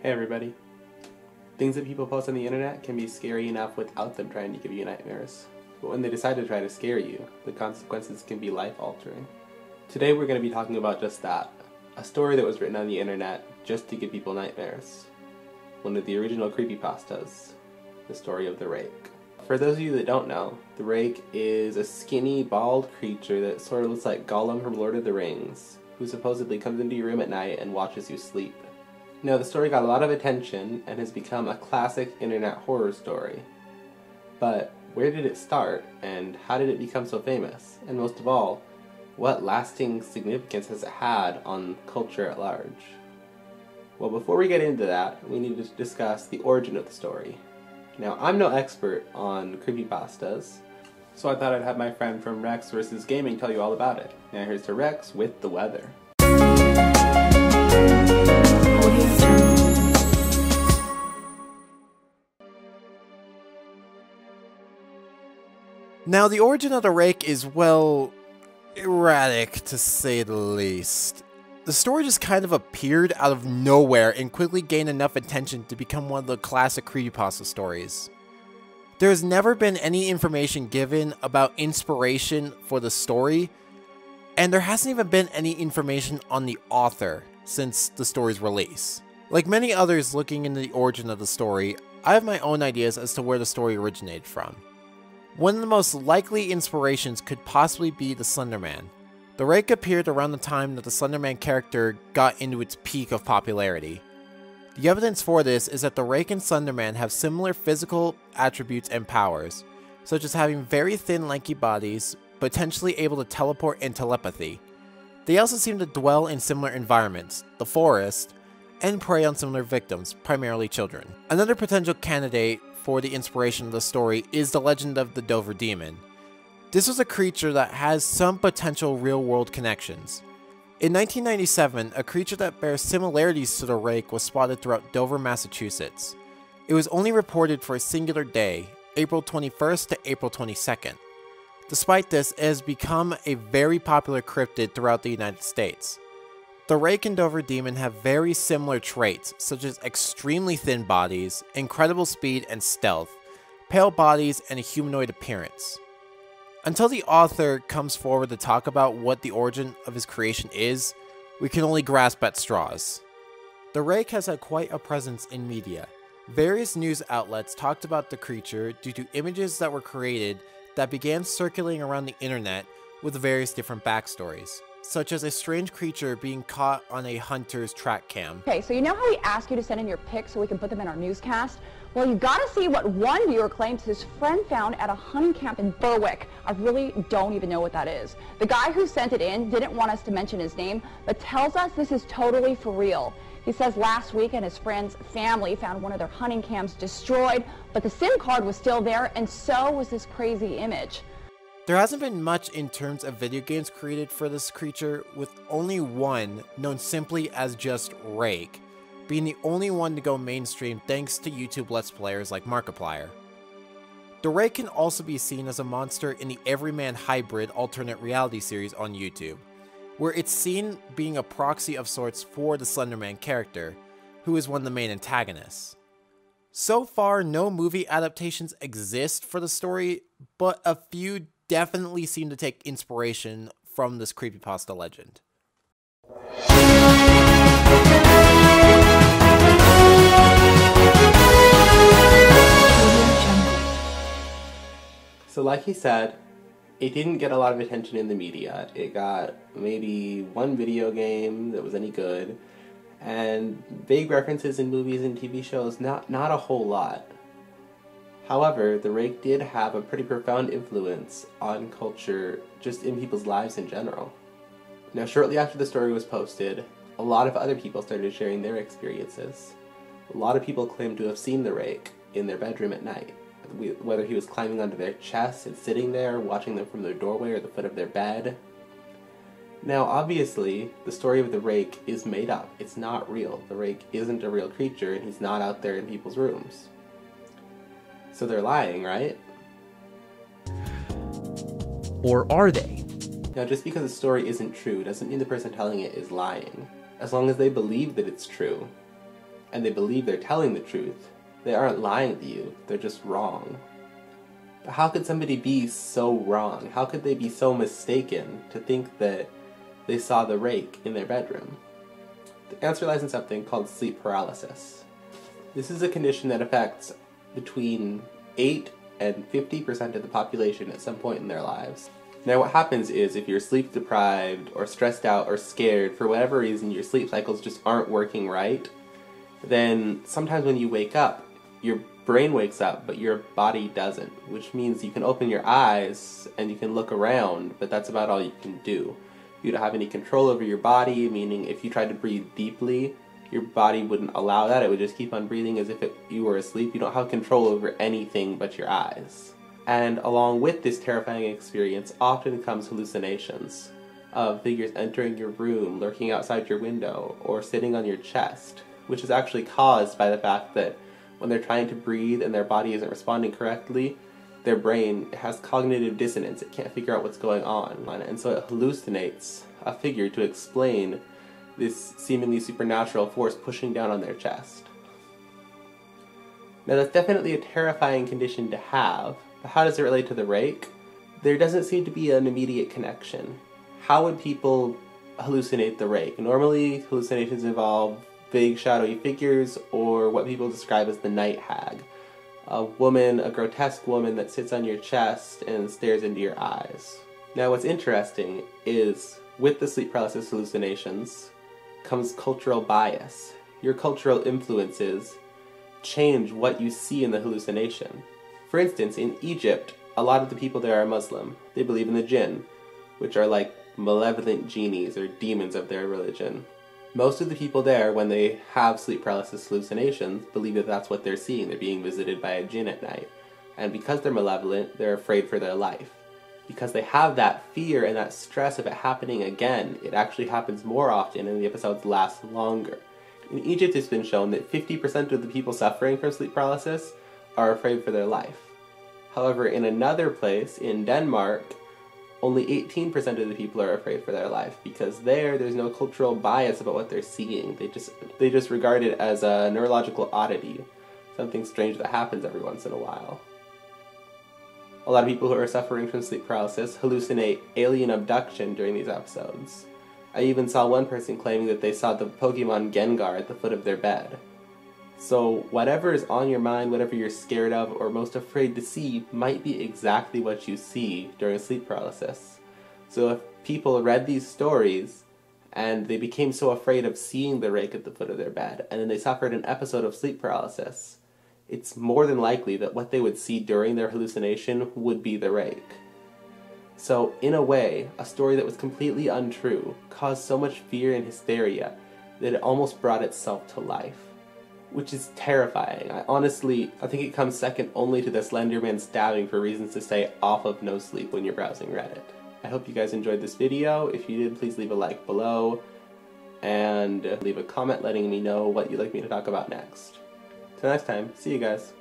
Hey everybody. Things that people post on the internet can be scary enough without them trying to give you nightmares. But when they decide to try to scare you, the consequences can be life-altering. Today we're going to be talking about just that. A story that was written on the internet just to give people nightmares. One of the original creepypastas. The story of the Rake. For those of you that don't know, the Rake is a skinny, bald creature that sort of looks like Gollum from Lord of the Rings, who supposedly comes into your room at night and watches you sleep. Now, the story got a lot of attention and has become a classic internet horror story. But where did it start, and how did it become so famous? And most of all, what lasting significance has it had on culture at large? Well, before we get into that, we need to discuss the origin of the story. Now, I'm no expert on creepypastas, so I thought I'd have my friend from RexVsGaming tell you all about it. Now here's to Rex with the weather. Now, the origin of the Rake is, well, erratic to say the least. The story just kind of appeared out of nowhere and quickly gained enough attention to become one of the classic creepypasta stories. There has never been any information given about inspiration for the story, and there hasn't even been any information on the author since the story's release. Like many others looking into the origin of the story, I have my own ideas as to where the story originated from. One of the most likely inspirations could possibly be the Slender Man. The Rake appeared around the time that the Slender Man character got into its peak of popularity. The evidence for this is that the Rake and Slender Man have similar physical attributes and powers, such as having very thin, lanky bodies, potentially able to teleport and telepathy. They also seem to dwell in similar environments, the forest, and prey on similar victims, primarily children. Another potential candidate for the inspiration of the story is the legend of the Dover Demon. This was a creature that has some potential real-world connections. In 1997, a creature that bears similarities to the Rake was spotted throughout Dover, Massachusetts. It was only reported for a singular day, April 21st to April 22nd. Despite this, it has become a very popular cryptid throughout the United States. The Rake and Dover Demon have very similar traits, such as extremely thin bodies, incredible speed and stealth, pale bodies, and a humanoid appearance. Until the author comes forward to talk about what the origin of his creation is, we can only grasp at straws. The Rake has had quite a presence in media. Various news outlets talked about the creature due to images that were created that began circulating around the internet with various different backstories, such as a strange creature being caught on a hunter's track cam. Okay, so you know how we ask you to send in your pics so we can put them in our newscast? Well, you gotta see what one viewer claims his friend found at a hunting camp in Berwick. I really don't even know what that is. The guy who sent it in didn't want us to mention his name, but tells us this is totally for real. He says last weekend his friend's family found one of their hunting cams destroyed, but the SIM card was still there, and so was this crazy image. There hasn't been much in terms of video games created for this creature, with only one, known simply as just Rake, being the only one to go mainstream thanks to YouTube Let's Players like Markiplier. The Rake can also be seen as a monster in the Everyman Hybrid alternate reality series on YouTube, where it's seen being a proxy of sorts for the Slender Man character, who is one of the main antagonists. So far, no movie adaptations exist for the story, but a few definitely seem to take inspiration from this creepypasta legend. So like he said, it didn't get a lot of attention in the media. It got maybe one video game that was any good, and vague references in movies and TV shows, not a whole lot. However, the Rake did have a pretty profound influence on culture, just in people's lives in general. Now, shortly after the story was posted, a lot of other people started sharing their experiences. A lot of people claimed to have seen the Rake in their bedroom at night, whether he was climbing onto their chests and sitting there, watching them from their doorway or the foot of their bed. Now, obviously, the story of the Rake is made up. It's not real. The Rake isn't a real creature, and he's not out there in people's rooms. So they're lying, right? Or are they? Now, just because a story isn't true doesn't mean the person telling it is lying. As long as they believe that it's true, and they believe they're telling the truth, they aren't lying to you, they're just wrong. But how could somebody be so wrong? How could they be so mistaken to think that they saw the rake in their bedroom? The answer lies in something called sleep paralysis. This is a condition that affects between 8 and 50% of the population at some point in their lives. Now what happens is if you're sleep deprived or stressed out or scared, for whatever reason your sleep cycles just aren't working right, then sometimes when you wake up, your brain wakes up but your body doesn't, which means you can open your eyes and you can look around, but that's about all you can do. You don't have any control over your body, meaning if you tried to breathe deeply, your body wouldn't allow that. It would just keep on breathing as if you were asleep. You don't have control over anything but your eyes. And along with this terrifying experience often comes hallucinations of figures entering your room, lurking outside your window, or sitting on your chest, which is actually caused by the fact that when they're trying to breathe and their body isn't responding correctly, their brain has cognitive dissonance. It can't figure out what's going on, and so it hallucinates a figure to explain this seemingly supernatural force pushing down on their chest. Now that's definitely a terrifying condition to have, but how does it relate to the rake? There doesn't seem to be an immediate connection. How would people hallucinate the rake? Normally hallucinations involve big shadowy figures or what people describe as the night hag. A woman, a grotesque woman that sits on your chest and stares into your eyes. Now what's interesting is with the sleep paralysis hallucinations comes cultural bias. Your cultural influences change what you see in the hallucination. For instance, in Egypt, a lot of the people there are Muslim. They believe in the jinn, which are like malevolent genies or demons of their religion. Most of the people there, when they have sleep paralysis hallucinations, believe that that's what they're seeing. They're being visited by a jinn at night. And because they're malevolent, they're afraid for their life. Because they have that fear and that stress of it happening again, it actually happens more often and the episodes last longer. In Egypt, it's been shown that 50% of the people suffering from sleep paralysis are afraid for their life. However, in another place, in Denmark, only 18% of the people are afraid for their life, because there's no cultural bias about what they're seeing. They just regard it as a neurological oddity, something strange that happens every once in a while. A lot of people who are suffering from sleep paralysis hallucinate alien abduction during these episodes. I even saw one person claiming that they saw the Pokemon Gengar at the foot of their bed. So whatever is on your mind, whatever you're scared of or most afraid to see might be exactly what you see during sleep paralysis. So if people read these stories and they became so afraid of seeing the rake at the foot of their bed and then they suffered an episode of sleep paralysis, it's more than likely that what they would see during their hallucination would be the rake. So in a way, a story that was completely untrue caused so much fear and hysteria that it almost brought itself to life. Which is terrifying. I think it comes second only to the Slender Man stabbing for reasons to stay off of no sleep when you're browsing Reddit. I hope you guys enjoyed this video. If you did, please leave a like below and leave a comment letting me know what you'd like me to talk about next. Till next time, see you guys.